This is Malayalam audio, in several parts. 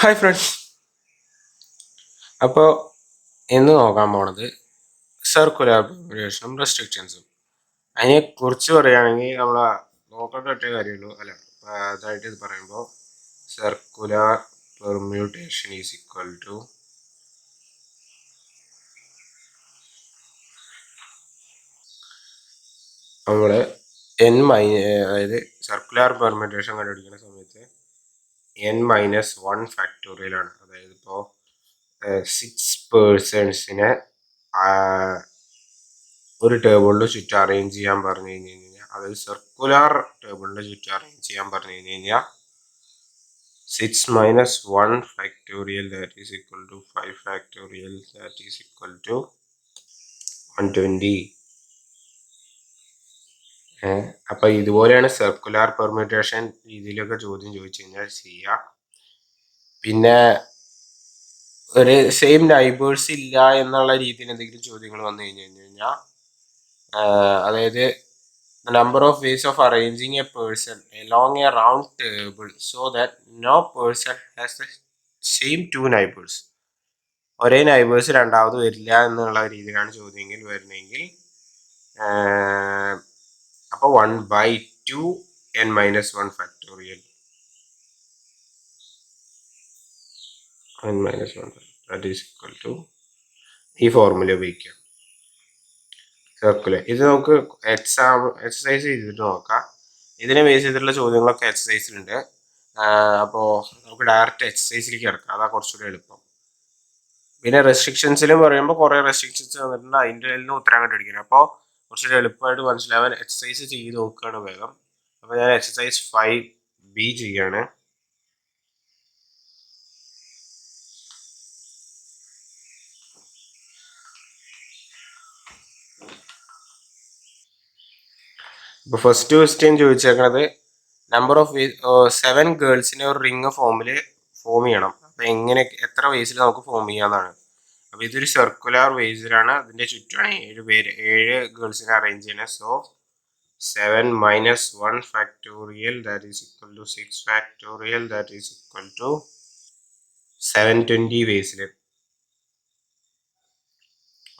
Hi friends. അപ്പോൾ ഇന്ന് നോക്കാൻ പോണത് സർക്കുലർ പെർമുറ്റേഷനും റെസ്ട്രിക്ഷൻസും. അതിനെക്കുറിച്ച് പറയുകയാണെങ്കിൽ നമ്മൾ നോക്കേണ്ട ഒറ്റ കാര്യമുള്ളൂ, അല്ല അതായിട്ട് ഇത് പറയുമ്പോൾ circular permutation is equal to നമ്മൾ അതായത് സർക്കുലർ പെർമ്യൂട്ടേഷൻ കണ്ടുപിടിക്കുന്ന സമയത്ത് n-1 ഫാക്ടോറിയലാണ്. അതായത് ഇപ്പോൾ 6 പേഴ്സൺസിനെ ഒരു ടേബിളിൻ്റെ ചുറ്റും അറേഞ്ച് ചെയ്യാൻ പറഞ്ഞു കഴിഞ്ഞ് കഴിഞ്ഞാൽ, അതായത് സർക്കുലർ ടേബിളിൻ്റെ ചുറ്റും അറേഞ്ച് ചെയ്യാൻ പറഞ്ഞു കഴിഞ്ഞ് കഴിഞ്ഞാൽ 6 - 1 factorial that is equal to 5 factorial that is equal to 120. അപ്പൊ ഇതുപോലെയാണ് സർക്കുലർ പെർമ്യൂട്ടേഷൻ രീതിയിലൊക്കെ ചോദ്യം ചോദിച്ചു കഴിഞ്ഞാൽ ചെയ്യുക. പിന്നെ ഒരു സെയിം നൈബേഴ്സ് ഇല്ല എന്നുള്ള രീതിയിൽ എന്തെങ്കിലും ചോദ്യങ്ങൾ വന്നു കഴിഞ്ഞു കഴിഞ്ഞാൽ, അതായത് the number of ways of arranging a person along a round table so that no person has the same two neighbors. ഒരേ നൈബേഴ്സ് രണ്ടാമത് വരില്ല എന്നുള്ള രീതിയിലാണ് ചോദ്യമെങ്കിൽ വരുന്നതെങ്കിൽ, അപ്പോൾ 1/2 n-1 factorial n-1 that is equal to ഈ ഫോർമുല ഉപയോഗിക്കാം. സർക്കുലർ ഇത് നമുക്ക് എക്സസൈസ് ചെയ്തിട്ട് നോക്കാം. ഇതിനെ ബേസ് ചെയ്തിട്ടുള്ള ചോദ്യങ്ങളൊക്കെ എക്സസൈസിലുണ്ട്. അപ്പോൾ നമുക്ക് ഡയറക്റ്റ് എക്സസൈസിലേക്ക് കിടക്കാം, അതാ കുറച്ചുകൂടി എളുപ്പം. പിന്നെ റെസ്ട്രിക്ഷൻസിലും പറയുമ്പോൾ കുറേ റെസ്ട്രിക്ഷൻസ് വന്നിട്ടുണ്ട്, അതിൻ്റെ എല്ലാം ഉത്തരം കണ്ടുപിടിക്കണം. അപ്പോൾ കുറച്ചുകൂടി എളുപ്പമായിട്ട് മനസ്സിലാവാൻ എക്സസൈസ് ചെയ്ത് നോക്കുകയാണ് വേഗം. അപ്പോൾ ഞാൻ എക്സസൈസ് 5B ചെയ്യാണ്. ഇപ്പോൾ ഫസ്റ്റ് ക്വസ്റ്റ്യൻ ചോദിച്ചേക്കണത് നമ്പർ ഓഫ് 7 ഗേൾസിനെ ഒരു റിങ് ഫോം ചെയ്യണം. അപ്പോൾ എത്ര വേസിൽ നമുക്ക് ഫോം ചെയ്യാന്നാണ്. അപ്പോൾ ഇതൊരു സർക്കുലർ വേസിലാണ്, അതിൻ്റെ ചുറ്റാണ് 7 ഗേൾസിനെ അറേഞ്ച് ചെയ്യണത്. So 7 - 1 factorial that is equal to 6 factorial that is equal to 720 വേസിൽ.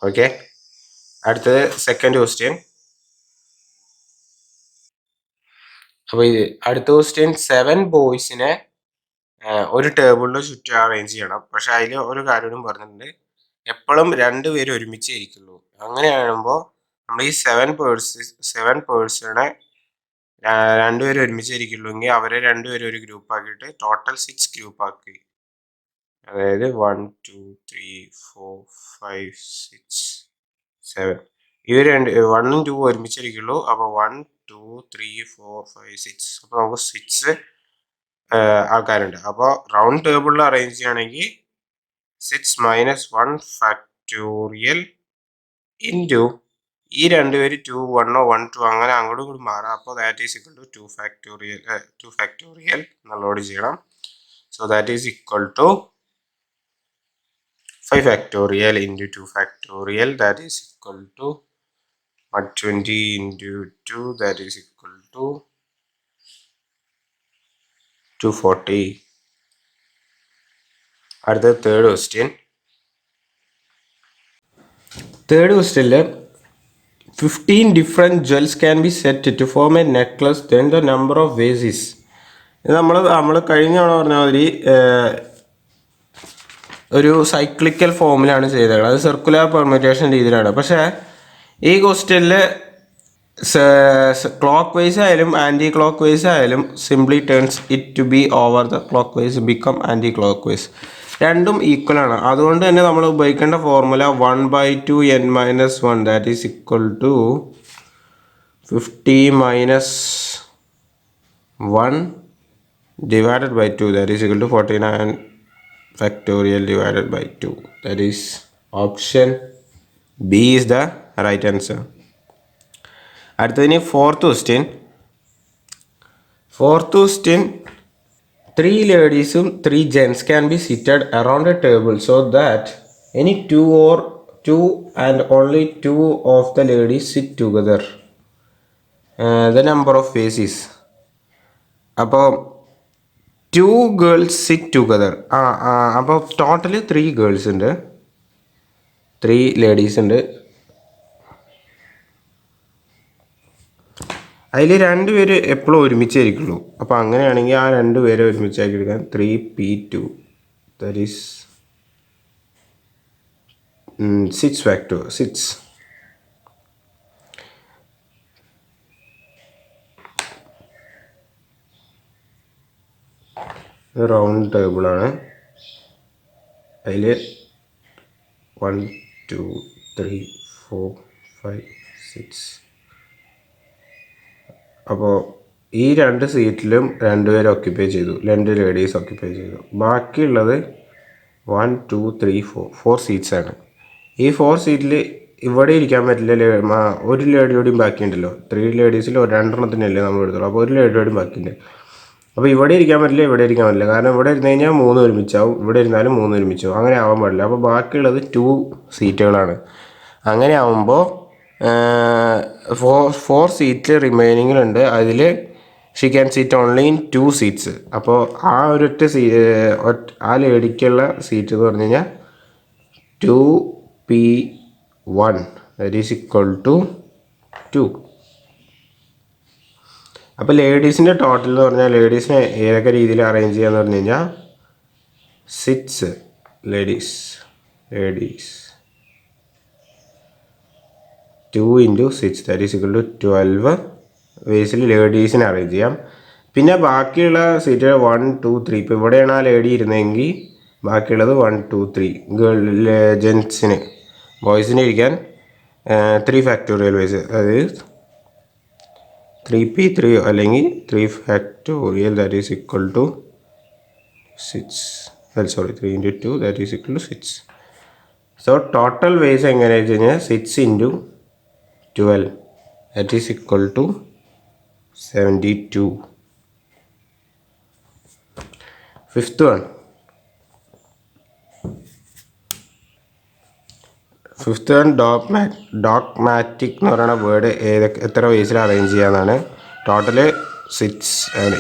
ഓക്കെ, അടുത്തത് സെക്കൻഡ് ക്വസ്റ്റ്യൻ. അപ്പോൾ ഇത് അടുത്ത ക്വസ്റ്റ്യൻ 7 ബോയ്സിനെ ഒരു ടേബിളിന് ചുറ്റും അറേഞ്ച് ചെയ്യണം. പക്ഷെ അതിൽ ഒരു കാര്യം പറഞ്ഞിട്ടുണ്ട്, എപ്പോഴും 2 പേര് ഒരുമിച്ച് ഇരിക്കുള്ളൂ. അങ്ങനെയാകുമ്പോൾ നമ്മൾ ഈ 7 പേഴ്സണെ 2 പേര് ഒരുമിച്ച് ഇരിക്കുള്ളൂ എങ്കിൽ അവരെ 2 പേര് ഒരു ഗ്രൂപ്പ് ആക്കിയിട്ട് ടോട്ടൽ 6 ഗ്രൂപ്പ് ആക്കി. അതായത് 1 2 3 4 5 6 7 ഇവർ 1ഉം 2ഉം ഒരുമിച്ചിരിക്കുള്ളൂ. അപ്പോൾ 1 2 3 4 5 6 അപ്പോൾ നമുക്ക് 6 ആൾക്കാരുണ്ട്. അപ്പോൾ റൗണ്ട് ടേബിളിൽ അറേഞ്ച് ചെയ്യുകയാണെങ്കിൽ 6 - 1 ഫാക്ടോറിയൽ ഇൻറ്റു ഈ 2 പേര് 2 1 1 2 അങ്ങനെ അങ്ങോട്ടും ഇങ്ങോട്ടും മാറാം. അപ്പോൾ that is equal to 2 factorial എന്നുള്ളോട് ചെയ്യണം. So that is equal to 5 factorial into 2 factorial that is equal to 120 into 2 that is equal to 240. അടുത്ത തേർഡ് ക്വസ്റ്റ്യൻ. തേർഡ് ക്വസ്റ്റ്യനിൽ 15 different jewels can be set to form a necklace, then the number of ways is. ഇത് നമ്മൾ കഴിഞ്ഞ തവണ പറഞ്ഞ മാതിരി ഒരു സൈക്ലിക്കൽ ഫോമിലാണ് ചെയ്തത്, അത് സർക്കുലർ പെർമ്യൂട്ടേഷൻ രീതിയിലാണ്. പക്ഷേ ഈ ക്വസ്റ്റ്യനിൽ ക്ലോക്ക് വൈസ് ആയാലും ആൻറ്റി ക്ലോക്ക് വൈസ് ആയാലും simply turns it to be over the clockwise become anticlockwise. രണ്ടും ഈക്വലാണ്. അതുകൊണ്ട് തന്നെ നമ്മൾ ഉപയോഗിക്കേണ്ട formula 1/2 n-1 that is equal to 50 - 1 divided by 2 that is equal to 49 factorial divided by 2. That is option B is the right answer. അടുത്തതിന് fourth question. 3 ladiesum 3 gents can be seated around a table so that any 2 and only 2 of the ladies sit together. The number of ways is. അപ്പോൾ 2 ഗേൾസ് സിറ്റ് ടുഗദർ. അപ്പോൾ ടോട്ടൽ 3 ഗേൾസ് ഉണ്ട്, 3 ലേഡീസ് ഉണ്ട്. അതിൽ 2 പേര് എപ്പോഴും ഒരുമിച്ചായിരിക്കുള്ളൂ. അപ്പോൾ അങ്ങനെയാണെങ്കിൽ ആ 2 പേരെ ഒരുമിച്ചാക്കി എടുക്കാൻ 3p2 that is 6 factor 6. Round ടേബിളാണ്. അതിൽ 1 2 3 4 5 6. അപ്പോൾ ഈ 2 സീറ്റിലും 2 പേര് ഓക്യുപ്പൈ ചെയ്തു, 2 ലേഡീസ് ഓക്യുപ്പൈ ചെയ്തു. ബാക്കിയുള്ളത് 1 2 3 4 സീറ്റ്സാണ്. ഈ 4 സീറ്റിൽ ഇവിടെ ഇരിക്കാൻ പറ്റില്ല. ഒരു ലേഡിയോടെയും ബാക്കിയുണ്ടല്ലോ. 3 ലേഡീസിൽ 2 നമ്മൾ എടുത്തുള്ളൂ. അപ്പോൾ ഒരു ലേഡിയോടെയും ബാക്കിയുണ്ട്. അപ്പോൾ ഇവിടെ ഇരിക്കാൻ പറ്റില്ല, ഇവിടെ ഇരിക്കാൻ പറ്റില്ല. കാരണം ഇവിടെ ഇരുന്ന് കഴിഞ്ഞാൽ 3 ഒരുമിച്ചാവും, ഇവിടെ ഇരുന്നാലും 3 ഒരുമിച്ചാവും. അങ്ങനെ ആവാൻ പാടില്ല. അപ്പോൾ ബാക്കിയുള്ളത് 2 സീറ്റുകളാണ്. അങ്ങനെ ആവുമ്പോൾ 4 സീറ്റ് റിമൈനിങ്ങിലുണ്ട്. അതിൽ she can seat only in 2 seats. അപ്പോൾ ആ ഒരൊറ്റ ആ ലേഡിക്കുള്ള സീറ്റ് എന്ന് പറഞ്ഞു കഴിഞ്ഞാൽ 2p1 that is equal to 2. അപ്പോൾ ലേഡീസിൻ്റെ ടോട്ടൽ എന്ന് പറഞ്ഞാൽ ലേഡീസിനെ ഏതൊക്കെ രീതിയിൽ അറേഞ്ച് ചെയ്യാന്ന് പറഞ്ഞു കഴിഞ്ഞാൽ 6 ladies 2 into 6 that is equal to 12 വേസിൽ ലേഡീസിനെ അറേഞ്ച് ചെയ്യാം. പിന്നെ ബാക്കിയുള്ള സീറ്റുകൾ 1 2 3. ഇപ്പോൾ ഇവിടെയാണ് ആ ലേഡി ഇരുന്നതെങ്കിൽ ബാക്കിയുള്ളത് 1 2 3 ജെൻസിന്, ബോയ്സിന് ഇരിക്കാൻ 3 ഫാക്ടോറിയൽ വേസ്, അതായത് 3p3 അല്ലെങ്കിൽ 3 factorial that is equal to 6. 3 into 2 that is equal to 6. So total ways എങ്ങനെയാണെന്ന് വെച്ച് കഴിഞ്ഞാൽ 6 into 12 that is equal to 72. Fifth one dogmatic എന്ന് പറയുന്ന വേർഡ് എത്ര വേസിൽ അറേഞ്ച് ചെയ്യാന്നാണ്. ടോട്ടല് 6 7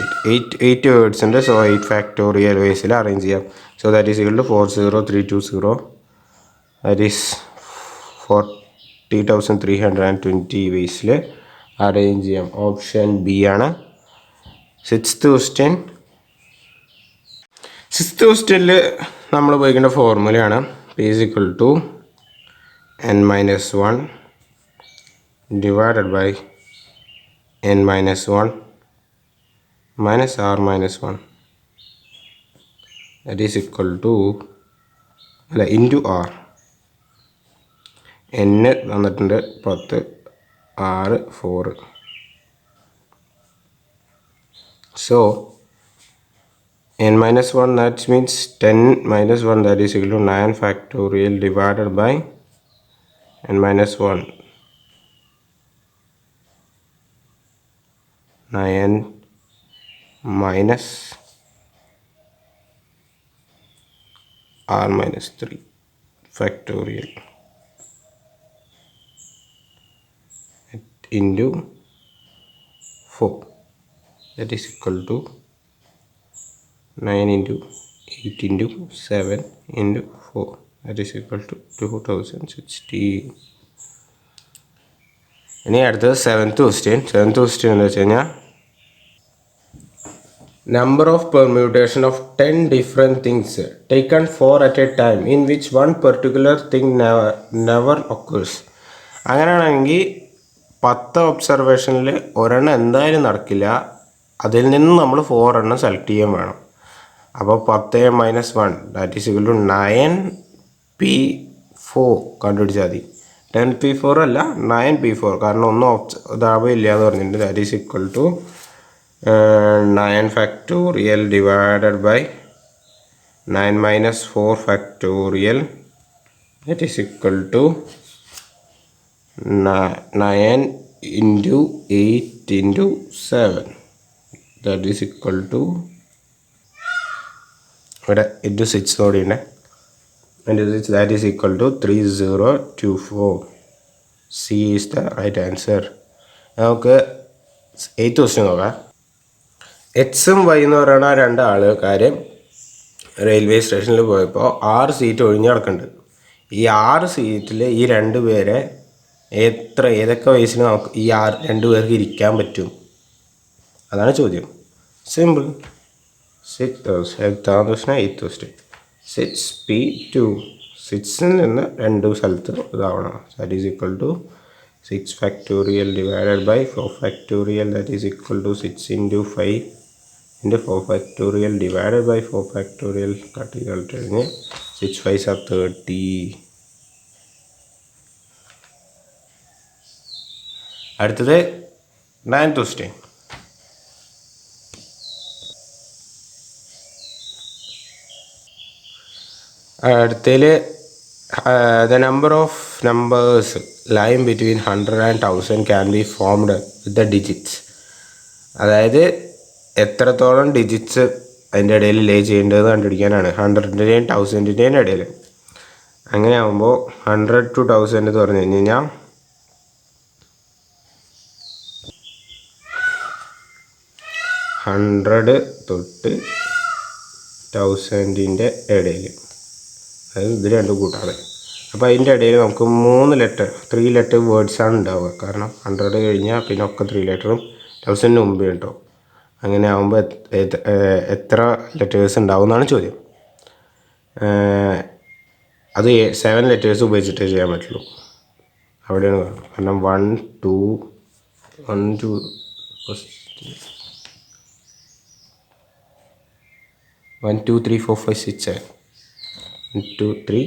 8 വേർഡ്സ് ഉണ്ട്. സോ 8 ഫാക്ടോറിയൽ വേസിൽ അറേഞ്ച് ചെയ്യാം. So that is equal to 40320 that is 40,320 വേസിൽ അറേഞ്ച് ചെയ്യാം. ഓപ്ഷൻ ബി ആണ്. സിക്സ്ത് ക്വസ്റ്റ്യനിൽ നമ്മൾ ഉപയോഗിക്കേണ്ട ഫോർമുലയാണ് P is equal to n-1 divided by n-1 minus r-1 that is equal to into r. n തന്നിട്ടുണ്ട് 10, r 4. So n-1 that means 10 minus 1 that is equal to 9 factorial divided by n-1. 9 minus r minus 3 factorial into 4 that is equal to 9 into 8 into 7 into 4 that is equal to 2060. ഇനി അടുത്തത് സെവൻത്ത് ക്വസ്റ്റ്യൻ എന്ന് വെച്ച് കഴിഞ്ഞാൽ number of permutation of 10 different things taken 4 at a time in which one particular thing never occurs. അങ്ങനെയാണെങ്കിൽ 10 ഒബ്സർവേഷനിൽ ഒരെണ്ണം എന്തായാലും നടക്കില്ല. അതിൽ നിന്ന് നമ്മൾ 4 എണ്ണം സെലക്ട് ചെയ്യാൻ വേണം. അപ്പോൾ 10 - 1 that is equal to 9p4 കണ്ടുപിടിച്ചാൽ മതി. 10p4 അല്ല 9p4, കാരണം ഒന്നും ഇതാവുക ഇല്ല എന്ന് പറഞ്ഞിട്ടുണ്ട്. That is equal to 9 factorial divided by 9 minus 4 factorial that is equal to 9 into 8 into 7 that is equal to into 6 into 6 that is equal to 3024. C is the right answer. നമുക്ക് 8th ക്വസ്റ്റ്യൻ നോക്കാം. എക്സും വൈ എന്ന് പറയുന്ന 2 ആൾക്കാർ റെയിൽവേ സ്റ്റേഷനിൽ പോയപ്പോൾ 6 സീറ്റ് ഒഴിഞ്ഞ് കിടക്കുന്നുണ്ട്. ഈ 6 സീറ്റിൽ ഈ 2 പേരെ ഏതൊക്കെ വയസ്സിൽ നമുക്ക് ഈ 2 പേർക്ക് ഇരിക്കാൻ പറ്റും? അതാണ് ചോദ്യം. സിമ്പിൾ. 6P2 6ൽ നിന്ന് 2 സ്ഥലത്ത് ഇതാവണം. That is equal to 6 factorial divided by 4 factorial, that is equal to 6 into 5 into 4 factorial divided by 4 factorial കഴിഞ്ഞ് 6 5 are 30. അടുത്തത് 9th question. അടുത്തതിൽ the number of numbers lying between 100 and 1000 can be formed with the digits. അതായത് എത്രത്തോളം ഡിജിറ്റ്സ് അതിൻ്റെ ഇടയിൽ ലേ ചെയ്യേണ്ടതെന്ന് കണ്ടുപിടിക്കാനാണ് 100ൻ്റെയും 1000ൻ്റെയും ഇടയിൽ. അങ്ങനെ ആകുമ്പോൾ 100 to 1000 എന്ന് പറഞ്ഞു കഴിഞ്ഞാൽ 100 തൊട്ട് 1000ൻ്റെ ഇടയിൽ, അതായത് ഇത് രണ്ടും കൂട്ടാതെ. അപ്പോൾ അതിൻ്റെ ഇടയിൽ നമുക്ക് 3 ലെറ്റർ വേർഡ്സാണ് ഉണ്ടാവുക. കാരണം 100 കഴിഞ്ഞാൽ പിന്നെ ഒക്കെ 3 ലെറ്ററും 1000 മുമ്പേ ഉണ്ടോ. അങ്ങനെ ആകുമ്പോൾ എത്ര ലെറ്റേഴ്സ് ഉണ്ടാവും എന്നാണ് ചോദ്യം. അത് 7 ലെറ്റേഴ്സ് ഉപയോഗിച്ചിട്ടേ ചെയ്യാൻ പറ്റുള്ളൂ. അവിടെയാണ് കാരണം 1 2 1 2 1 2 3 4 5 6 7 1 2 3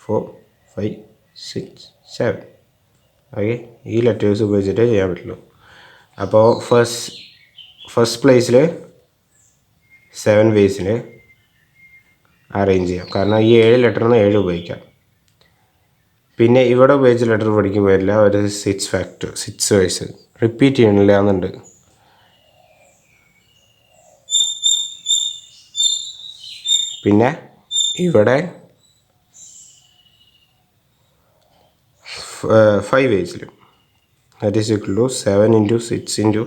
4 5 6 7. ഓക്കെ, ഈ ലെറ്റേഴ്സ് ഉപയോഗിച്ചിട്ടേ ചെയ്യാൻ പറ്റുള്ളൂ. അപ്പോൾ ഫസ്റ്റ് പ്ലേസിൽ 7 വേസിൽ അറേഞ്ച് ചെയ്യാം. കാരണം ഈ 7 ലെറ്ററിന് 7 ഉപയോഗിക്കാം. പിന്നെ ഇവിടെ ഉപയോഗിച്ച ലെറ്റർ പഠിക്കുമ്പോൾ വരില്ല, ഒരു 6 വേസ് റിപ്പീറ്റ് ചെയ്യണില്ല എന്നുണ്ട്. പിന്നെ ഇവിടെ 5 വേസിൽ, that is equal to 7 into 6 into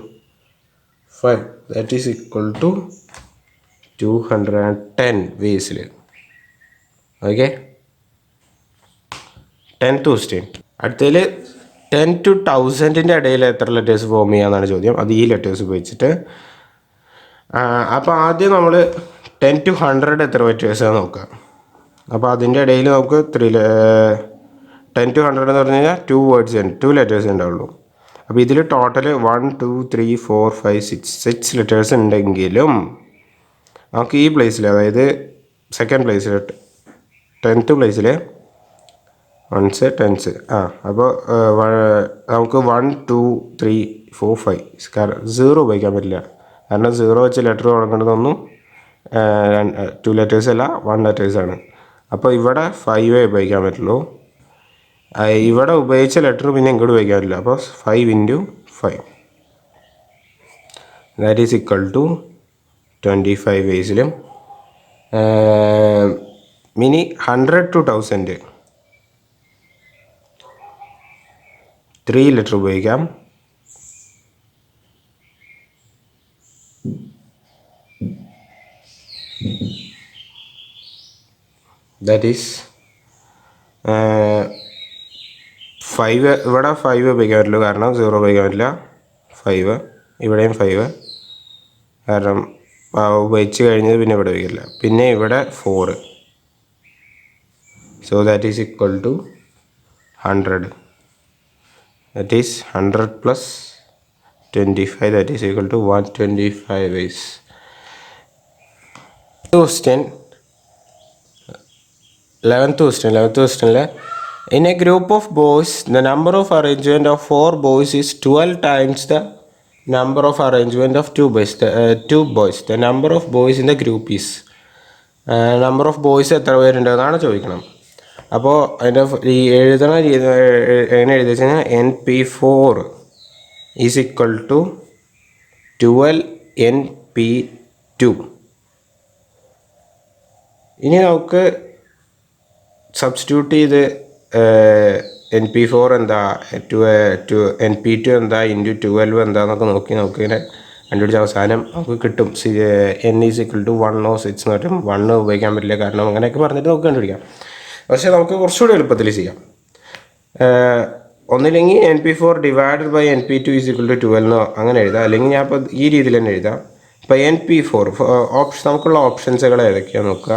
5, that is equal to 210 വേസിൽ. Okay, 10th question. അടുത്തതിൽ 10 to 1000ൻ്റെ ഇടയിൽ എത്ര ലെറ്റേഴ്സ് ഫോം ചെയ്യാമെന്നാണ് ചോദ്യം. അത് ഈ ലെറ്റേഴ്സ് ഉപയോഗിച്ചിട്ട്. അപ്പോൾ ആദ്യം നമ്മൾ 10 to 100 എത്ര ലെറ്റേഴ്സാണ് നോക്കുക. അപ്പോൾ അതിൻ്റെ ഇടയിൽ നമുക്ക് 10 to 100 എന്ന് പറഞ്ഞു കഴിഞ്ഞാൽ 2 ലെറ്റേഴ്സ് ഉണ്ടാവുള്ളൂ. അപ്പോൾ ഇതിൽ ടോട്ടൽ 1 2 3 4 5 6 ലെറ്റേഴ്സ് ഉണ്ടെങ്കിലും നമുക്ക് ഈ പ്ലേസിൽ, അതായത് സെക്കൻഡ് പ്ലേസിൽ 10th പ്ലേസിൽ ടെൻസ് അപ്പോൾ നമുക്ക് 1 2 3 4 5 കാരണം 0 ഉപയോഗിക്കാൻ പറ്റില്ല. കാരണം 0 വെച്ച് ലെറ്റർ തുടങ്ങേണ്ടതൊന്നും 2 ലെറ്റേഴ്സ് അല്ല, 1 ലെറ്റേഴ്സാണ്. അപ്പോൾ ഇവിടെ 5 ഉപയോഗിക്കാൻ പറ്റുള്ളൂ. ഇവിടെ ഉപയോഗിച്ച ലെറ്റർ പിന്നെ ഇങ്ങോട്ട് ഉപയോഗിക്കാൻ പറ്റില്ല. അപ്പോൾ 5 into 5, that is equal to 25 വേസിലും. ഇനി 100 to 1000 3 ലെറ്റർ ഉപയോഗിക്കാം. That is 5. ഇവിടെ 5 ഉപയോഗിക്കാൻ പറ്റുള്ളൂ, കാരണം 0 ഉപയോഗിക്കാൻ പറ്റില്ല. 5 ഇവിടെയും 5 കാരണം ഉപയോഗിച്ച് കഴിഞ്ഞത് പിന്നെ ഇവിടെ ഉപയോഗിക്കില്ല. പിന്നെ ഇവിടെ 4, so that is equal to 100. That is 100 plus 25, that is equal to 125 ways. Question 11th question. In a group of boys, the number of arrangement of 4 boys is 12 times the number of arrangement of 2 boys. The number of boys in the group is number of boys എത്ര പേരുണ്ടെന്നാണ് ചോദിക്കണം. അപ്പോൾ അതിൻ്റെ ഈ എഴുതണ രീതി എങ്ങനെ എഴുതി വെച്ച് കഴിഞ്ഞാൽ NP4 is equal to 12 NP2. ഇനി നമുക്ക് സബ്സ്റ്റിറ്റ്യൂട്ട് ചെയ്ത് NP4 എന്താ, NP2 എന്താ, ഇൻറ്റു 12 എന്താന്നൊക്കെ നോക്കി നമുക്കിങ്ങനെ കണ്ടുപിടിച്ച അവസാനം നമുക്ക് കിട്ടും n is equal to 1 or 6 എന്ന് പറഞ്ഞാൽ 1 ഉപയോഗിക്കാൻ പറ്റില്ല, കാരണം അങ്ങനെയൊക്കെ പറഞ്ഞിട്ട് നമുക്ക് കണ്ടുപിടിക്കാം. പക്ഷേ നമുക്ക് കുറച്ചുകൂടി എളുപ്പത്തിൽ ചെയ്യാം. ഒന്നില്ലെങ്കിൽ NP4 divided by NP2 is equal to 12 എന്നോ അങ്ങനെ എഴുതാം. അല്ലെങ്കിൽ ഞാൻ ഇപ്പോൾ ഈ രീതിയിൽ തന്നെ എഴുതാം. ഇപ്പോൾ NP4 നമുക്കുള്ള ഓപ്ഷൻസുകൾ ഏതൊക്കെയാണെന്ന് നോക്കുക.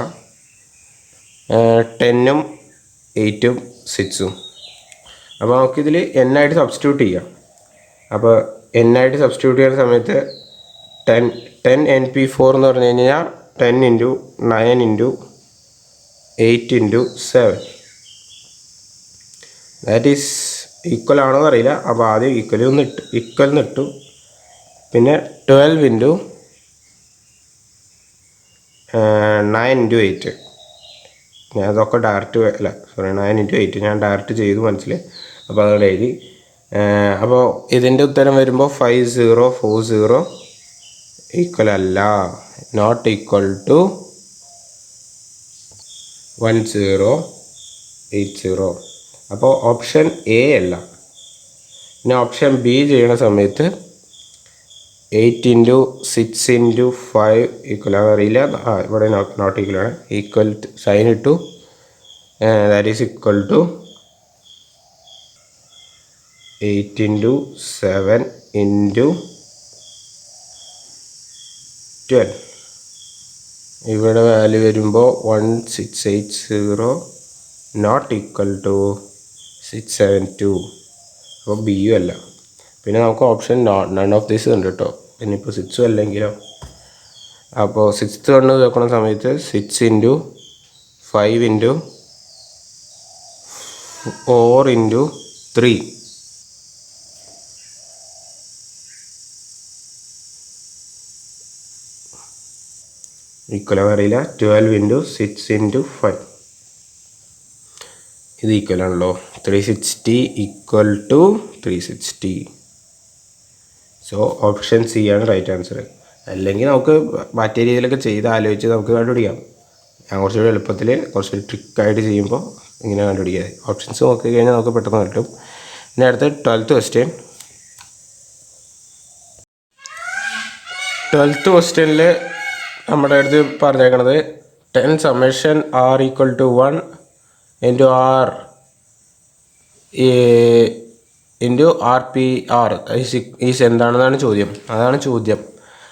10ഉം 8ഉം 6ഉം. അപ്പോൾ നമുക്കിതിൽ n ആയിട്ട് സബ്സ്റ്റിറ്റ്യൂട്ട് ചെയ്യാം. അപ്പോൾ n ആയിട്ട് സബ്സ്റ്റിറ്റ്യൂട്ട് ചെയ്യുന്ന സമയത്ത് 10 NP4 എന്ന് പറഞ്ഞു കഴിഞ്ഞാൽ 10 into 9 into 8 into 7 that is equal ആണോ എന്നറിയില്ല. അപ്പോൾ ആദ്യം ഈക്വൽ ഇട്ടു. പിന്നെ 12 ഇൻറ്റു 9 ഇൻറ്റു 8. ഞാൻ അതൊക്കെ ഡയറക്റ്റ് 9 ഇൻറ്റു 8 ഞാൻ ഡയറക്റ്റ് ചെയ്തു മനസ്സിലായി. അപ്പോൾ അതുകൊണ്ട് എഴുതി. അപ്പോൾ ഇതിൻ്റെ ഉത്തരം വരുമ്പോൾ 5040 ഈക്വൽ അല്ല, നോട്ട് ഈക്വൽ ടു 1080. അപ്പോൾ ഓപ്ഷൻ എ അല്ല. പിന്നെ ഓപ്ഷൻ ബി ചെയ്യണ സമയത്ത് 8 ഇൻറ്റു 6 ഇൻറ്റു 5 ഈക്വൽ അറിയില്ല. ഇവിടെ നോട്ട് ഈക്വൽ ആണ്. ഈക്വൽ സൈൻ ഇട്ടു. That is equal to 8 into 7 into 12. ഇവിടെ വാല്യൂ വരുമ്പോൾ 1680 നോട്ട് ഈക്വൽ ടു 672. അപ്പോൾ ബിയും അല്ല. പിന്നെ നമുക്ക് ഓപ്ഷൻ നൺ ഓഫ് ദിസ് ഉണ്ട് കേട്ടോ. ഇനിയിപ്പോൾ 6ഉം അല്ലെങ്കിലോ. അപ്പോൾ 6th കൊണ്ട് നോക്കുന്ന സമയത്ത് 6 ഇൻറ്റു 5 ഇൻറ്റു 4 ഇൻറ്റു 3 ഈക്വൽ അറിയില്ല. 12 ഇൻറ്റു 6 ഇൻറ്റു 5 ഇത് ഈക്വൽ ആണല്ലോ. 360 equal to 360. So option C ആണ് റൈറ്റ് ആൻസർ. അല്ലെങ്കിൽ നമുക്ക് മറ്റേ രീതിയിലൊക്കെ ചെയ്ത് ആലോചിച്ച് നമുക്ക് കണ്ടുപിടിക്കാം. ഞാൻ കുറച്ചുകൂടി എളുപ്പത്തിൽ കുറച്ചുകൂടി ട്രിക്കായിട്ട് ചെയ്യുമ്പോൾ ഇങ്ങനെ കണ്ടുപിടിക്കുക. ഓപ്ഷൻസ് നോക്കി കഴിഞ്ഞാൽ നമുക്ക് പെട്ടെന്ന് കിട്ടും. പിന്നെ അടുത്ത 12th ക്വസ്റ്റ്യൻ. 12th ക്വസ്റ്റ്യനിൽ നമ്മുടെ അടുത്ത് പറഞ്ഞേക്കണത് 10 summation r equal to 1 into r into RPR ഈസ് എന്താണെന്നാണ് ചോദ്യം. അതാണ് ചോദ്യം.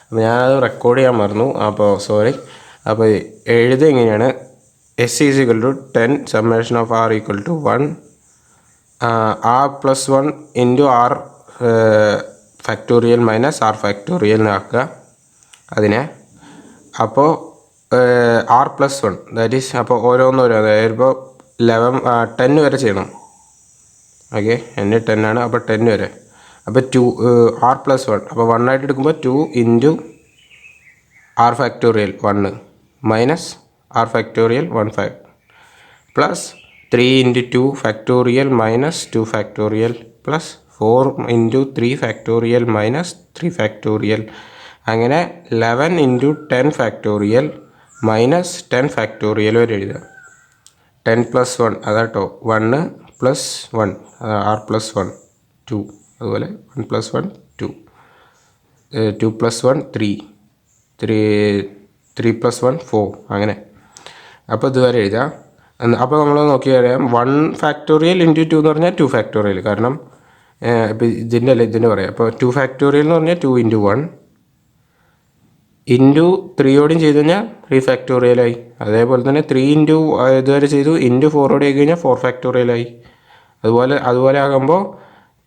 അപ്പോൾ ഞാനത് റെക്കോർഡ് ചെയ്യാൻ മറന്നു. അപ്പോൾ സോറി. അപ്പോൾ എഴുതുക എങ്ങനെയാണ്: S is equal to 10 summation of r equal to 1 r plus 1 into r factorial minus r factorial എന്നാക്കുക അതിനെ. അപ്പോൾ r പ്ലസ് 1 ദാറ്റ് ഈസ് അപ്പോൾ ഓരോന്നോരോ, അതായത് ഇപ്പോൾ 10 വരെ ചെയ്യണം. ഓക്കെ, n 10 ആണ്. അപ്പോൾ 10 വരെ. അപ്പോൾ r പ്ലസ് 1. അപ്പോൾ 1 ആയിട്ട് എടുക്കുമ്പോൾ 2 into r factorial 1 minus r factorial 1 plus 3 into 2 factorial minus 2 factorial plus 4 into 3 factorial minus 3 factorial. അങ്ങനെ 11 ഇൻറ്റു 10 ഫാക്ടോറിയൽ മൈനസ് 10 ഫാക്ടോറിയൽ വരെ എഴുതാം. 10 പ്ലസ് 1 അതാട്ടോ 1 പ്ലസ് 1 r പ്ലസ് 1 2. അതുപോലെ 1 പ്ലസ് 1 2, 2 പ്ലസ് 1 3 പ്ലസ് 1 4 അങ്ങനെ. അപ്പോൾ ഇതുവരെ എഴുതാം. അപ്പോൾ നമ്മൾ നോക്കി അറിയാം 1 ഫാക്ടോറിയൽ ഇൻറ്റു 2 എന്ന് പറഞ്ഞാൽ 2 ഫാക്ടോറിയൽ. കാരണം ഇപ്പോൾ ഇതിൻ്റെ പറയാം. അപ്പോൾ 2 ഫാക്ടോറിയൽ എന്ന് പറഞ്ഞാൽ 2 ഇൻറ്റു 1 ഇൻറ്റു 3 ചെയ്ത് കഴിഞ്ഞാൽ 3 ഫാക്ടോറിയലായി. അതേപോലെ തന്നെ 3 ഇൻറ്റു ഇതുവരെ ചെയ്തു ഇൻറ്റു 4 ആയി കഴിഞ്ഞാൽ 4 ഫാക്ടോറിയലായി. അതുപോലെ ആകുമ്പോൾ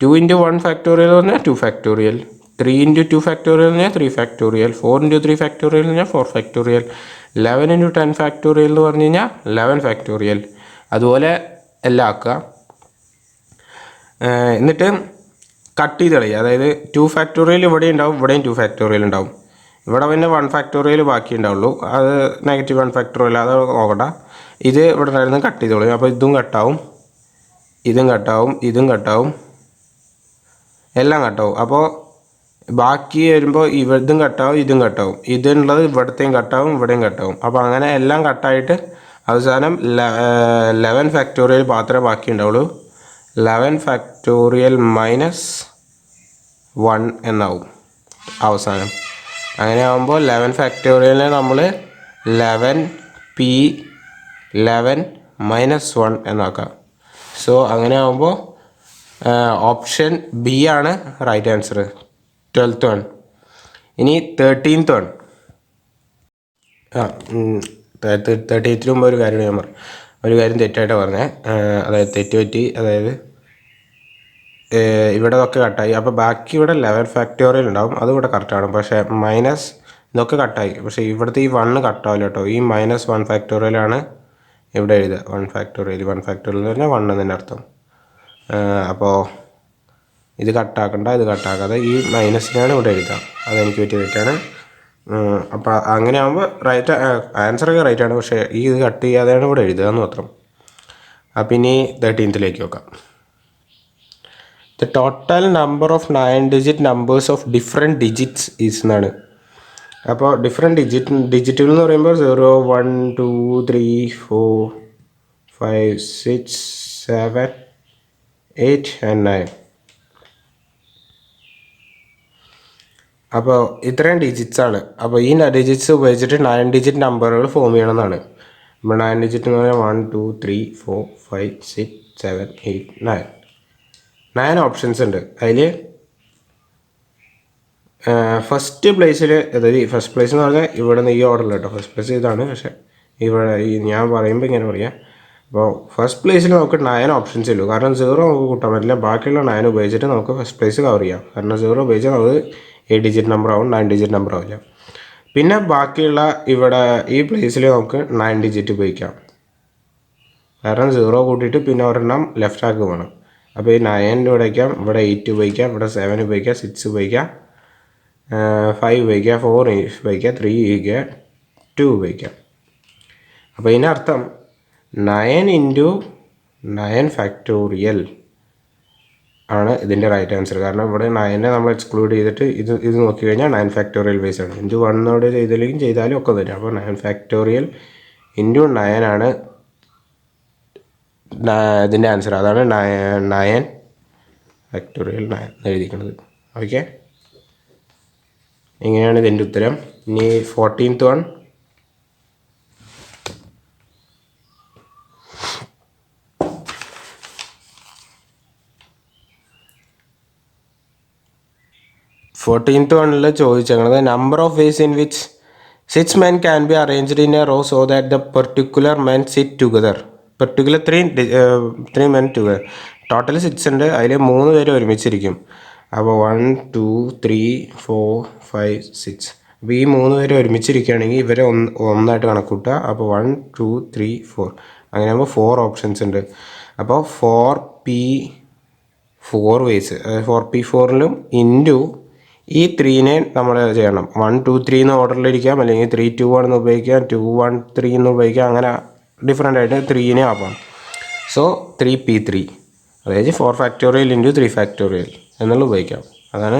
2 ഇൻറ്റു 1 ഫാക്ടോറിയൽ എന്ന് പറഞ്ഞാൽ 2 ഫാക്ടോറിയൽ, 3 ഇൻറ്റു 2 ഫാക്ടോറിയൽ എന്ന് പറഞ്ഞാൽ 3 ഫാക്ടോറിയൽ, 4 ഇൻറ്റു 3 ഫാക്ടോറിയൽ എന്ന് പറഞ്ഞാൽ 4 ഫാക്ടോറിയൽ, 11 ഇൻറ്റു 10 ഫാക്ടോറിയൽ എന്ന് പറഞ്ഞു കഴിഞ്ഞാൽ 11 ഫാക്ടോറിയൽ. അതുപോലെ എല്ലാം ആക്കുക. എന്നിട്ട് കട്ട് ചെയ്ത് കളയുക. അതായത് 2 ഫാക്ടോറിയൽ ഇവിടെ ഉണ്ടാവും, ഇവിടെയും 2 ഫാക്ടോറിയൽ ഉണ്ടാവും. ഇവിടെ പിന്നെ 1 ഫാക്ടോറിയൽ ബാക്കി ഉണ്ടാവുള്ളൂ. അത് നെഗറ്റീവ് 1 ഫാക്ടോറിയൽ, അത് നോക്കണ്ട. ഇത് ഇവിടെ ഉണ്ടായിരുന്നു കട്ട് ചെയ്ത് കളയും. അപ്പോൾ ഇതും കട്ടാവും, ഇതും കട്ടാവും, ഇതും കട്ടാവും, എല്ലാം കട്ടാവും. അപ്പോൾ ബാക്കി വരുമ്പോൾ ഇതും കട്ടാവും, ഇതും കട്ടാവും, ഇതുള്ളത് ഇവിടത്തെയും കട്ടാവും, ഇവിടെയും കട്ടാവും. അപ്പോൾ അങ്ങനെ എല്ലാം കട്ടായിട്ട് അവസാനം 11 ഫാക്ടോറിയൽ മാത്രമേ ബാക്കി ഉണ്ടാവുള്ളൂ. 11 ഫാക്ടോറിയൽ മൈനസ് 1 എന്നാവും അവസാനം. അങ്ങനെ ആകുമ്പോൾ 11 ഫാക്ടോറിയലിനെ നമ്മൾ 11 മൈനസ് 1 എന്നാക്കാം. സോ അങ്ങനെ ആകുമ്പോൾ ഓപ്ഷൻ ബി ആണ് റൈറ്റ് ആൻസർ, 12th വൺ. ഇനി 13th വൺ. 13th മുമ്പ് ഒരു കാര്യം ഞാൻ പറഞ്ഞു, ഒരു കാര്യം തെറ്റായിട്ട് പറഞ്ഞേ. അതായത് തെറ്റ് പറ്റി. അതായത് ഇവിടെ ഒക്കെ കട്ടായി. അപ്പോൾ ബാക്കി ഇവിടെ 11 ഫാക്ടോറിയൽ ഉണ്ടാവും, അതുകൂടെ കറക്റ്റാണ്. പക്ഷേ മൈനസ് ഇതൊക്കെ കട്ടായി. പക്ഷേ ഇവിടുത്തെ ഈ 1 കട്ടാവില്ല കേട്ടോ. ഈ -1 ഫാക്ടോറിയലാണ് ഇവിടെ എഴുതുക. 1 ഫാക്ടോറിയൽ എന്ന് പറഞ്ഞാൽ 1 എന്നതിൻ്റെ അർത്ഥം. അപ്പോൾ ഇത് കട്ടാക്കണ്ട, ഇത് കട്ടാക്കാതെ ഈ മൈനസിനാണ് ഇവിടെ എഴുതുക. അതെനിക്ക് പറ്റിയ തെറ്റാണ്. അപ്പോൾ അങ്ങനെ ആകുമ്പോൾ റൈറ്റ് ആൻസറൊക്കെ റൈറ്റാണ്. പക്ഷേ ഈ ഇത് കട്ട് ചെയ്യാതെയാണ് ഇവിടെ എഴുതുക എന്ന് മാത്രം. അപ്പം ഇനി 13th നോക്കാം. The total number of 9-digit numbers of different digits is എന്നാണ്. അപ്പോൾ ഡിഫറെൻറ്റ് ഡിജിറ്റുകൾ എന്ന് പറയുമ്പോൾ 0, 1, 2, 3, 4, 5, 6, 7, 8 and 9. അപ്പോൾ ഇത്രയും ഡിജിറ്റ്സാണ്. അപ്പോൾ ഈ ഡിജിറ്റ്സ് ഉപയോഗിച്ചിട്ട് 9-digit നമ്പറുകൾ ഫോം ചെയ്യണമെന്നാണ്. അപ്പോൾ 9-digit എന്ന് പറഞ്ഞാൽ 1, 2, 3, 4, 5, 6, 7, 8, 9. 9 ഓപ്ഷൻസ് ഉണ്ട്. അതിൽ ഫസ്റ്റ് പ്ലേസിൽ, അതായത് ഫസ്റ്റ് പ്ലേസ് എന്ന് പറഞ്ഞാൽ ഇവിടെ നിന്ന് ഈ ഓർഡറിൽ കേട്ടോ. ഫസ്റ്റ് പ്ലേസ് ഇതാണ്, പക്ഷേ ഇവിടെ ഈ ഞാൻ പറയുമ്പോൾ ഇങ്ങനെ പറയാം. അപ്പോൾ ഫസ്റ്റ് പ്ലേസിൽ നമുക്ക് 9 ഓപ്ഷൻസ് ഉള്ളൂ. കാരണം 0 നമുക്ക് കൂട്ടാൻ പറ്റില്ല. ബാക്കിയുള്ള 9 ഉപയോഗിച്ചിട്ട് നമുക്ക് ഫസ്റ്റ് പ്ലേസ് കവർ ചെയ്യാം. കാരണം 0 ഉപയോഗിച്ചാൽ നമുക്ക് 8-digit നമ്പർ ആവും, 9-digit നമ്പർ ആവില്ല. പിന്നെ ബാക്കിയുള്ള ഇവിടെ ഈ പ്ലേസിൽ നമുക്ക് 9-digit ഉപയോഗിക്കാം. കാരണം 0 കൂട്ടിയിട്ട് പിന്നെ ഒരെണ്ണം ലെഫ്റ്റ് ആക്ക് വേണം. അപ്പോൾ ഈ 9 ഉപയോഗിക്കാം, ഇവിടെ 8 ഉപയോഗിക്കാം, ഇവിടെ 7 ഉപയോഗിക്കാം, 6 ഉപയോഗിക്കാം, 5 ഉപയോഗിക്കാം, 4 ഉപയോഗിക്കാം, 3 ഉപയോഗിക്കാം, 2 ഉപയോഗിക്കാം. അപ്പോൾ ഇതിനർത്ഥം 9 × 9 ഫാക്ടോറിയൽ ആണ് ഇതിൻ്റെ റൈറ്റ് ആൻസർ. കാരണം ഇവിടെ 9 നമ്മൾ എക്സ്ക്ലൂഡ് ചെയ്തിട്ട് ഇത് നോക്കി കഴിഞ്ഞാൽ 9 ഫാക്ടോറിയൽ ബേസ് ആണ്. × 1 ചെയ്താലും ഒക്കെ തരും. അപ്പോൾ 9 ഫാക്ടോറിയൽ × 9 ആണ് ഇതിൻ്റെ ആൻസർ. അതാണ് 9 ഫാക്ടോറിയൽ 9 എഴുതിക്കുന്നത്. ഓക്കെ, ഇങ്ങനെയാണ് ഇതിൻ്റെ ഉത്തരം. ഇനി 14th വൺ. വണ്ണിൽ ചോദിച്ചത് number of ways in which 6 men can be arranged in a row so that the particular men sit together. Particular 3 men together. Total 6 ഉണ്ട്, അതിൽ 3 പേര് ഒരുമിച്ചിരിക്കും. അപ്പോൾ 1, 2, 3, 4, 5, 6. അപ്പോൾ ഈ 3 പേര് ഒരുമിച്ചിരിക്കുകയാണെങ്കിൽ ഇവരെ ഒന്നായിട്ട് കണക്കൂട്ടുക. അപ്പോൾ 1, 2, 3, 4 അങ്ങനെ ആകുമ്പോൾ 4 ഓപ്ഷൻസ് ഉണ്ട്. അപ്പോൾ 4p4 വേസ്, 4p4ലും ഇൻറ്റു ഈ 3നെ നമ്മൾ ചെയ്യണം. 1, 2, 3 എന്ന് ഓർഡറിലിരിക്കാം, അല്ലെങ്കിൽ 3, 2, 1 എന്ന് ഉപയോഗിക്കാം, 2, 1, 3 എന്ന് ഉപയോഗിക്കാം. അങ്ങനെ ഡിഫറെൻ്റ് ആയിട്ട് 3നെ ആവാം. സോ 3p3, അതായത് 4 ഫാക്ടോറിയൽ × 3 ഫാക്ടോറിയൽ എന്നുള്ള ഉപയോഗിക്കാം. അതാണ്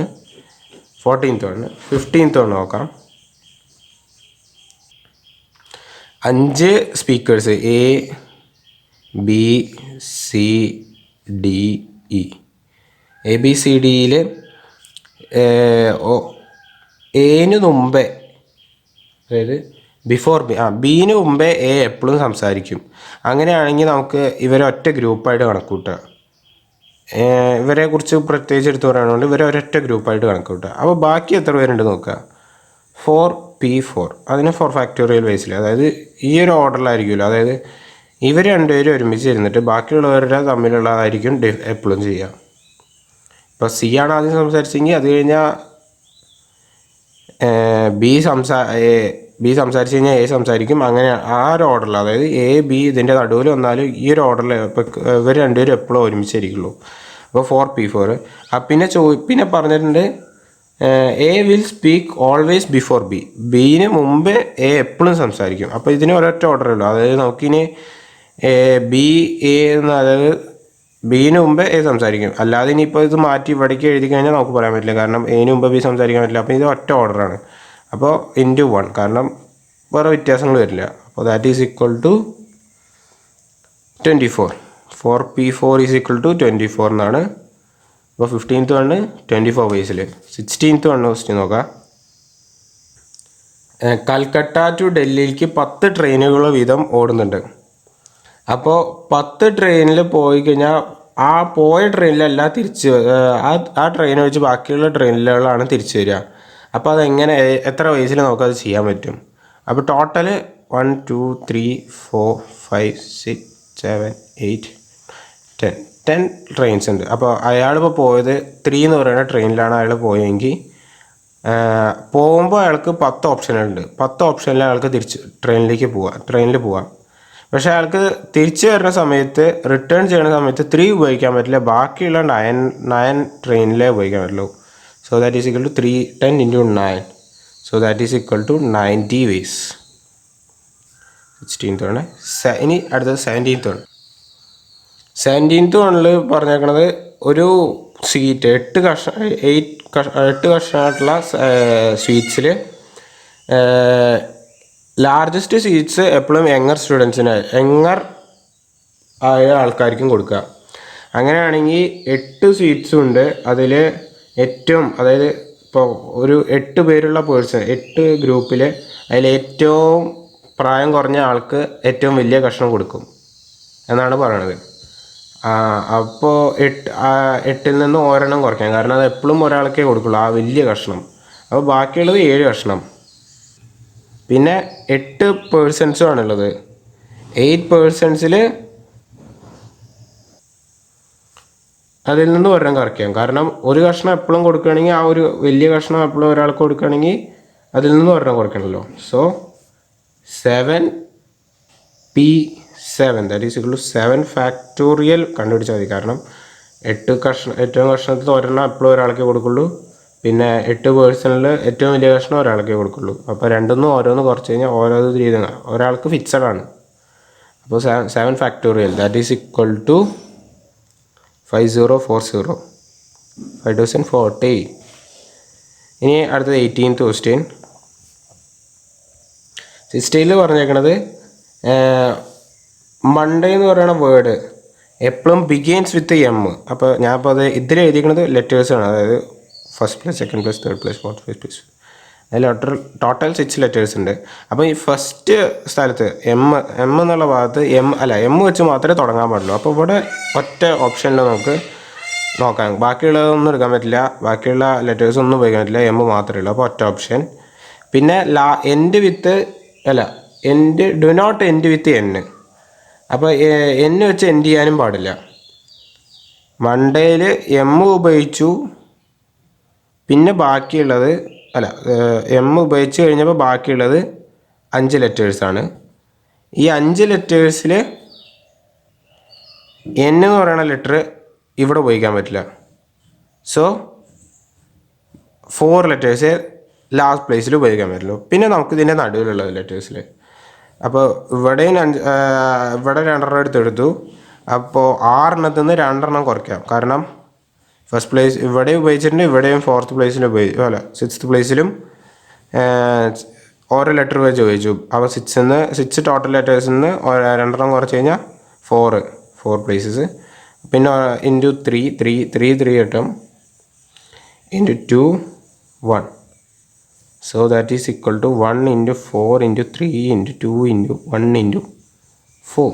14th വൺ. 15th വൺ നോക്കാം. 5 സ്പീക്കേഴ്സ് ABCDE. ABCDയിൽ എന് മുമ്പേ, അതായത് ബിഫോർ ബീന് മുമ്പേ എ എപ്പോഴും സംസാരിക്കും. അങ്ങനെയാണെങ്കിൽ നമുക്ക് ഇവരെ ഒറ്റ ഗ്രൂപ്പായിട്ട് കണക്കൂട്ടുക. ഇവരെ കുറിച്ച് പ്രത്യേകിച്ച് എടുത്ത് പറയുകയാണെങ്കിൽ ഇവരെ ഒരൊറ്റ ഗ്രൂപ്പായിട്ട് കണക്കൂട്ടുക. അപ്പോൾ ബാക്കി എത്ര പേരുണ്ട് നോക്കുക. 4p4, അതിന് 4 ഫാക്ടോറിയൽ ബേസിൽ, അതായത് ഈ ഒരു ഓർഡറിലായിരിക്കുമല്ലോ. അതായത് ഇവർ രണ്ടുപേരും ഒരുമിച്ച് ഇരുന്നിട്ട് ബാക്കിയുള്ളവരുടെ തമ്മിലുള്ളതായിരിക്കും എപ്പോഴും ചെയ്യുക. ഇപ്പോൾ സി ആണ് ആദ്യം സംസാരിച്ചെങ്കിൽ അത് കഴിഞ്ഞാൽ ബി സംസാരിച്ച് കഴിഞ്ഞാൽ എ സംസാരിക്കും. അങ്ങനെ ആ ഒരു ഓർഡറിൽ, അതായത് എ ബി ഇതിൻ്റെ നടുവിൽ വന്നാലും ഈ ഒരു ഓർഡറിൽ ഇപ്പോൾ ഇവർ രണ്ടുപേരും എപ്പോഴും ഒരുമിച്ചായിരിക്കുള്ളൂ. അപ്പോൾ 4p4. പിന്നെ പറഞ്ഞിട്ടുണ്ട് A will speak always before B. Bean മുമ്പേ എ എപ്പോഴും സംസാരിക്കും. അപ്പോൾ ഇതിന് ഒരൊറ്റ ഓർഡറേ ഉള്ളൂ. അതായത് നമുക്കിനി ബി എ എന്ന്, അതായത് ബീന് മുമ്പ് എ സംസാരിക്കും. അല്ലാതെ ഇനിയിപ്പോൾ ഇത് മാറ്റി ഇവിടേക്ക് എഴുതി കഴിഞ്ഞാൽ നമുക്ക് പറയാൻ പറ്റില്ല. കാരണം എന് മുമ്പ് ബി സംസാരിക്കാൻ പറ്റില്ല. അപ്പോൾ ഇത് ഒറ്റ ഓർഡറാണ്. അപ്പോൾ × 1, കാരണം വേറെ വ്യത്യാസങ്ങൾ വരില്ല. അപ്പോൾ that is equal to 24. 4p4 is equal to 24 എന്നാണ്. അപ്പോൾ 15th വണ് 24 ബേസിൽ. 16th വണ് ക്വസ്റ്റ്യൻ നോക്കാം. കൽക്കട്ട ടു ഡൽഹിക്ക് 10 ട്രെയിനുകൾ വീതം ഓടുന്നുണ്ട്. അപ്പോൾ 10 ട്രെയിനിൽ പോയി കഴിഞ്ഞാൽ ആ പോയ ട്രെയിനിലല്ല തിരിച്ച് ആ ട്രെയിൻ വെച്ച് ബാക്കിയുള്ള ട്രെയിനുകളാണ് തിരിച്ചു വരിക. അപ്പോൾ അതെങ്ങനെ എത്ര വയസ്സിൽ നമുക്കത് ചെയ്യാൻ പറ്റും? അപ്പോൾ ടോട്ടൽ 1 2 3 4 5 6 7 8 10 ട്രെയിൻസ് ഉണ്ട്. അപ്പോൾ അയാളിപ്പോൾ പോയത് 3 എന്ന് പറയുന്ന ട്രെയിനിലാണ് അയാൾ പോയതെങ്കിൽ പോകുമ്പോൾ അയാൾക്ക് 10 ഓപ്ഷനുണ്ട്. 10 ഓപ്ഷനിൽ അയാൾക്ക് ട്രെയിനിൽ പോവാം. പക്ഷേ അയാൾക്ക് തിരിച്ചു വരുന്ന സമയത്ത് റിട്ടേൺ ചെയ്യുന്ന സമയത്ത് 3 ഉപയോഗിക്കാൻ പറ്റില്ല. ബാക്കിയുള്ള 9 ട്രെയിനിലേ ഉപയോഗിക്കാൻ പറ്റുള്ളൂ. So that is equal to 3 10 into 9. So that is equal to 90 ways. 16th ആണ്. ഇനി അടുത്തത് 17th ആണ്. 17th വണ്ണിൽ പറഞ്ഞേക്കണത് ഒരു സീറ്റ് 8 കഷ്ണമായിട്ടുള്ള സ്വീറ്റ്സിൽ ലാർജസ്റ്റ് സീറ്റ്സ് എപ്പോഴും യങ്ങർ ആയ ആൾക്കാർക്കും കൊടുക്കുക. അങ്ങനെയാണെങ്കിൽ 8 സീറ്റ്സും ഉണ്ട്. അതിൽ ഏറ്റവും, അതായത് ഇപ്പോൾ ഒരു 8 പേരുള്ള പേഴ്സൺ, 8 ഗ്രൂപ്പിൽ അതിൽ ഏറ്റവും പ്രായം കുറഞ്ഞ ആൾക്ക് ഏറ്റവും വലിയ കഷ്ണം കൊടുക്കും എന്നാണ് പറയണത്. അപ്പോൾ 8ൽ നിന്ന് ഒരെണ്ണം കുറയ്ക്കാം, കാരണം അത് എപ്പോഴും ഒരാൾക്കേ കൊടുക്കുള്ളൂ ആ വലിയ കഷ്ണം. അപ്പോൾ ബാക്കിയുള്ളത് 7 കഷ്ണം. പിന്നെ 8 പേഴ്സൺസും ആണുള്ളത്. 8 പേഴ്സൺസിൽ അതിൽ നിന്ന് ഒരെണ്ണം കുറയ്ക്കാം, കാരണം ഒരു കഷ്ണം എപ്പോഴും കൊടുക്കുകയാണെങ്കിൽ ആ ഒരു വലിയ കഷ്ണം എപ്പോഴും ഒരാൾക്ക് കൊടുക്കുകയാണെങ്കിൽ അതിൽ നിന്ന് ഒരെണ്ണം കുറയ്ക്കണമല്ലോ. So 7p7 that is equal to 7 factorial കണ്ടുപിടിച്ചാൽ മതി. കാരണം 8 കഷ്ണത്തിൽ ഒരെണ്ണം എപ്പോഴും ഒരാൾക്കേ കൊടുക്കുള്ളൂ. പിന്നെ 8 പേഴ്സണിൽ ഏറ്റവും വലിയ കഷ്ണം ഒരാൾക്കേ കൊടുക്കുള്ളൂ. അപ്പോൾ രണ്ടൊന്നും ഓരോന്ന് കുറച്ച് കഴിഞ്ഞാൽ ഓരോ രീതി ഒരാൾക്ക് ഫിക്സഡ് ആണ്. അപ്പോൾ 7 factorial that is equal to 5040 5040. ഇനി അടുത്തത് 18th ക്വസ്റ്റ്യൻ. 16ൽ പറഞ്ഞേക്കണത് മൺഡേ എന്ന് പറയുന്ന വേർഡ് എപ്പോഴും ബിഗെയിൻസ് വിത്ത് എം. അപ്പോൾ ഞാനിപ്പോൾ അത് ഇതിൽ എഴുതിയിരിക്കുന്നത് ലെറ്റേഴ്സാണ്, അതായത് first plus, second plus, third plus, fourth plus, fifth plus. അതിൽ ടോട്ടൽ 6 ലെറ്റേഴ്സ് ഉണ്ട്. അപ്പോൾ ഈ ഫസ്റ്റ് സ്ഥലത്ത് എം എന്നുള്ള ഭാഗത്ത് എം വെച്ച് മാത്രമേ തുടങ്ങാൻ പാടുള്ളൂ. അപ്പോൾ ഇവിടെ ഒറ്റ ഓപ്ഷനിൽ നമുക്ക് നോക്കാം. ബാക്കിയുള്ളതൊന്നും എടുക്കാൻ പറ്റില്ല, ബാക്കിയുള്ള ലെറ്റേഴ്സ് ഒന്നും ഉപയോഗിക്കാൻ പറ്റില്ല, എം മാത്രമേ ഉള്ളൂ. അപ്പോൾ ഒറ്റ ഓപ്ഷൻ. പിന്നെ do not end with N. അപ്പോൾ എൻ വെച്ച് എൻഡ് ചെയ്യാനും പാടില്ല. മൺഡേയിൽ എം ഉപയോഗിച്ചു, പിന്നെ ബാക്കിയുള്ളത് എം ഉപയോഗിച്ച് കഴിഞ്ഞപ്പോൾ ബാക്കിയുള്ളത് 5 ലെറ്റേഴ്സാണ്. ഈ 5 ലെറ്റേഴ്സിൽ എൻ എന്ന് പറയുന്ന ലെറ്റർ ഇവിടെ ഉപയോഗിക്കാൻ പറ്റില്ല. സോ 4 ലെറ്റേഴ്സ് ലാസ്റ്റ് പ്ലേസിൽ ഉപയോഗിക്കാൻ പറ്റുള്ളൂ. പിന്നെ നമുക്ക് ഇതിൻ്റെ നടുവിലുള്ള ലെറ്റേഴ്സിൽ, അപ്പോൾ ഇവിടെ 2 എടുത്തെടുത്തു. അപ്പോൾ 6 നിന്ന് 2 കുറയ്ക്കാം, കാരണം ഫസ്റ്റ് പ്ലേസ് ഇവിടെ ഉപയോഗിച്ചിട്ടുണ്ട്, ഇവിടെയും 4th പ്ലേസിലും 6th പ്ലേസിലും ഓരോ ലെറ്റർ വെച്ച് ഉപയോഗിച്ചു. അപ്പോൾ 6 ടോട്ടൽ ലെറ്റേഴ്സിൽ നിന്ന് 2 കുറച്ച് കഴിഞ്ഞാൽ 4 പ്ലേസസ്. പിന്നെ ഇൻറ്റു 3 കിട്ടും, into 2 1. So that is equal to 1 into 4 into 3 into 2 into 1 into 4.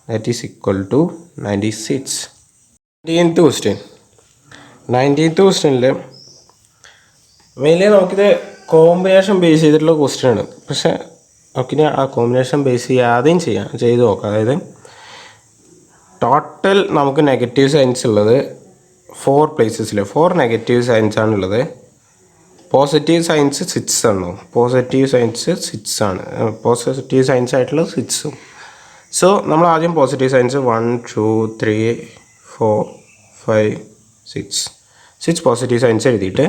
That is equal to 96. 19th question. 19th ക്വസ്റ്റ്യനിൽ മെയിൻലി നമുക്കിത് കോമ്പിനേഷൻ ബേസ് ചെയ്തിട്ടുള്ള ക്വസ്റ്റ്യൻ ആണ്. പക്ഷേ നമുക്കിനി ആ കോമ്പിനേഷൻ ബേസ് ചെയ്യാതെയും ചെയ്ത് നോക്കാം. അതായത് ടോട്ടൽ നമുക്ക് നെഗറ്റീവ് സൈൻസ് ഉള്ളത് 4 പ്ലേസസിൽ 4 നെഗറ്റീവ് സൈൻസ് ആണുള്ളത്. പോസിറ്റീവ് സൈൻസ് 6 ആണോ? പോസിറ്റീവ് സൈൻസ് 6 ആണ്. പോസിറ്റീവ് സൈൻസ് ആയിട്ടുള്ള 6ഉം. സോ നമ്മൾ ആദ്യം പോസിറ്റീവ് സൈൻസ് 1 2 3 4 5 6 പോസിറ്റീവ് സൈൻസ് എഴുതിയിട്ട്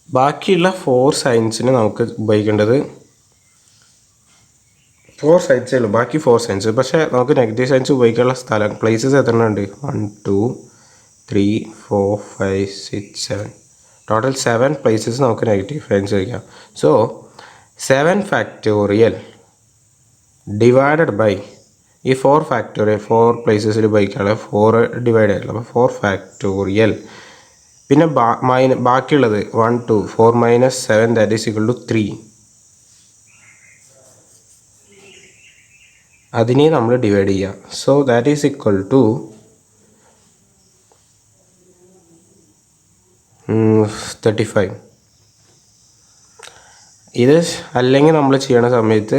ബാക്കിയുള്ള 4 സൈൻസിന് നമുക്ക് ഉപയോഗിക്കേണ്ടത് 4 സൈൻസേ ഉള്ളൂ. ബാക്കി 4 സൈൻസ്. പക്ഷേ നമുക്ക് നെഗറ്റീവ് സൈൻസ് ഉപയോഗിക്കാനുള്ള പ്ലേസസ് എത്ര ഉണ്ട്? 1 2 3 4 5 6 7. ടോട്ടൽ 7 പ്ലേസസ് നമുക്ക് നെഗറ്റീവ് സൈൻസ് ഉപയോഗിക്കാം. സോ 7 ഫാക്ടോറിയൽ ഡിവൈഡഡ് ബൈ ഈ 4 ഫാക്ടോറിയൽ 4 പ്ലേസസിൽ ഉപയോഗിക്കാനുള്ള 4 ഡിവൈഡ് ആയിട്ടുള്ള, അപ്പോൾ 4 ഫാക്ടോറിയൽ പിന്നെ ബാക്കിയുള്ളത് 1 2 4 minus 7 that is equal to 3. അതിനെ നമ്മൾ ഡിവൈഡ് ചെയ്യുക. So that is equal to 35. ഇത് അല്ലെങ്കിൽ നമ്മൾ ചെയ്യണ സമയത്ത്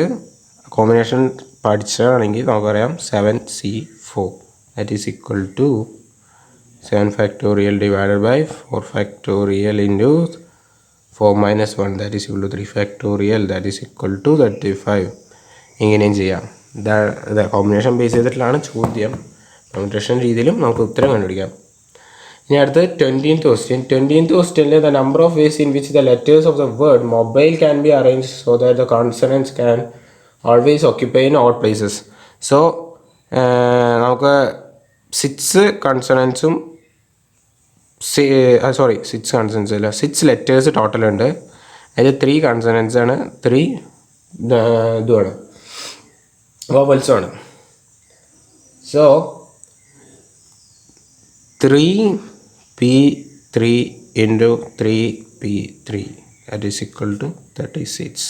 കോമ്പിനേഷൻ പഠിച്ചതാണെങ്കിൽ നമുക്കറിയാം 7C4 that is equal to 7 factorial divided by 4 factorial into 4 minus 1 that is equal to 3 factorial that is equal to 35. ഇങ്ങനെയും ചെയ്യാം. കോമ്പിനേഷൻ ബേസ് ചെയ്തിട്ടുള്ളതാണ് ചോദ്യം. കോമ്പിനേഷൻ രീതിയിലും നമുക്ക് ഉത്തരം കണ്ടുപിടിക്കാം. ഇനി അടുത്ത് 20th question. 20th questionൽ the number of ways in which the letters of the word mobile can be arranged so that the consonants can always occupy in odd places. So നമുക്ക് 6 കൺസണൻസും 6 കൺസണൻസ് അല്ല 6 ലെറ്റേഴ്സ് ടോട്ടൽ ഉണ്ട്. അതിൽ 3 കൺസണൻസ് ആണ്, 3 ഇതുമാണ് വോവൽസുമാണ്. So 3P3 into 3P3 that is equal to 36.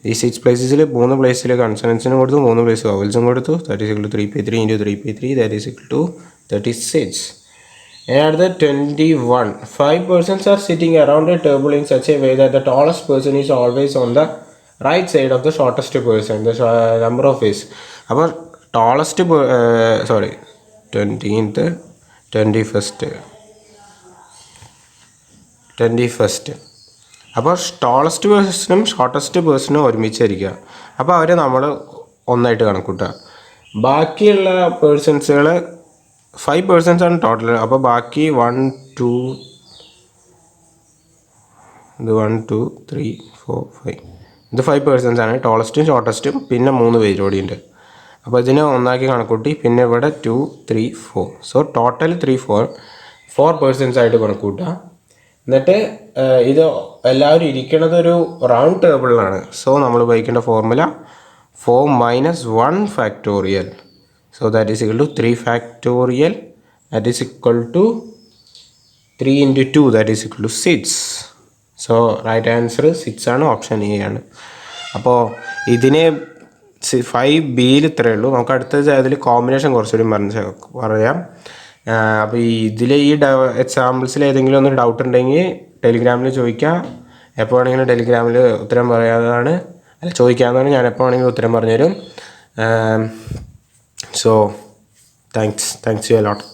ഈ 6 പ്ലേസസിൽ 3 പ്ലേസിൽ കൺസണൻസിനും കൊടുത്തു, 3 പ്ലേസ് വോവൽസും കൊടുത്തു. That is equal to 3P3 into 3P3 that is equal to 36. And the 21. 5 persons are sitting around a table in such a way that the tallest person is always on the right side of the shortest person. The number of ways. അപ്പോൾ ടോളസ്റ്റ് 20th 21st. അപ്പോൾ ടോളസ്റ്റ് പേഴ്സണും ഷോർട്ടസ്റ്റ് പേഴ്സണും ഒരുമിച്ചായിരിക്കുക. അപ്പോൾ അവരെ നമ്മൾ ഒന്നായിട്ട് കണക്കൂട്ടുക. ബാക്കിയുള്ള പേഴ്സൺസുകൾ 5 പേഴ്സൺസ് ആണ് ടോട്ടൽ. അപ്പോൾ ബാക്കി 1 2 3 4 5 ഇത് 5 പേഴ്സൺസ് ആണ്. ടോളസ്റ്റും ഷോർട്ടസ്റ്റും പിന്നെ 3 പേര് കൂടിയുണ്ട്. അപ്പോൾ ഇതിനെ ഒന്നാക്കി കണക്കൂട്ടി. പിന്നെ ഇവിടെ 2 3 4. സോ ടോട്ടൽ 3 4 പേഴ്സൺസ് ആയിട്ട് കണക്കൂട്ടുക. എന്നിട്ട് ഇത് എല്ലാവരും ഇരിക്കുന്നത് ഒരു റൗണ്ട് ടേബിളിലാണ്. സോ നമ്മൾ ഉപയോഗിക്കേണ്ട formula 4 minus 1 factorial. So that is equal to 3 factorial that is equal to 3 into 2 that is equal to 6. So right answer 6 ആണ്, ഓപ്ഷൻ എ ആണ്. അപ്പോൾ ഇതിനെ 5Bയിൽ ഇത്രയേ ഉള്ളൂ. നമുക്ക് അടുത്തത് അതിൽ കോമ്പിനേഷൻ കുറച്ചുകൂടി പറയാം. അപ്പോൾ ഇതിൽ ഈ എക്സാമ്പിൾസിൽ ഏതെങ്കിലും ഒന്ന് ഡൗട്ട് ഉണ്ടെങ്കിൽ ടെലിഗ്രാമിൽ ചോദിക്കാം. എപ്പോൾ വേണമെങ്കിലും ടെലിഗ്രാമിൽ ഉത്തരം പറയാവുന്നതാണ്, അല്ല ചോദിക്കാവുന്നതാണ്. ഞാൻ എപ്പോൾ വേണമെങ്കിലും ഉത്തരം പറഞ്ഞുതരും. So thanks you a lot.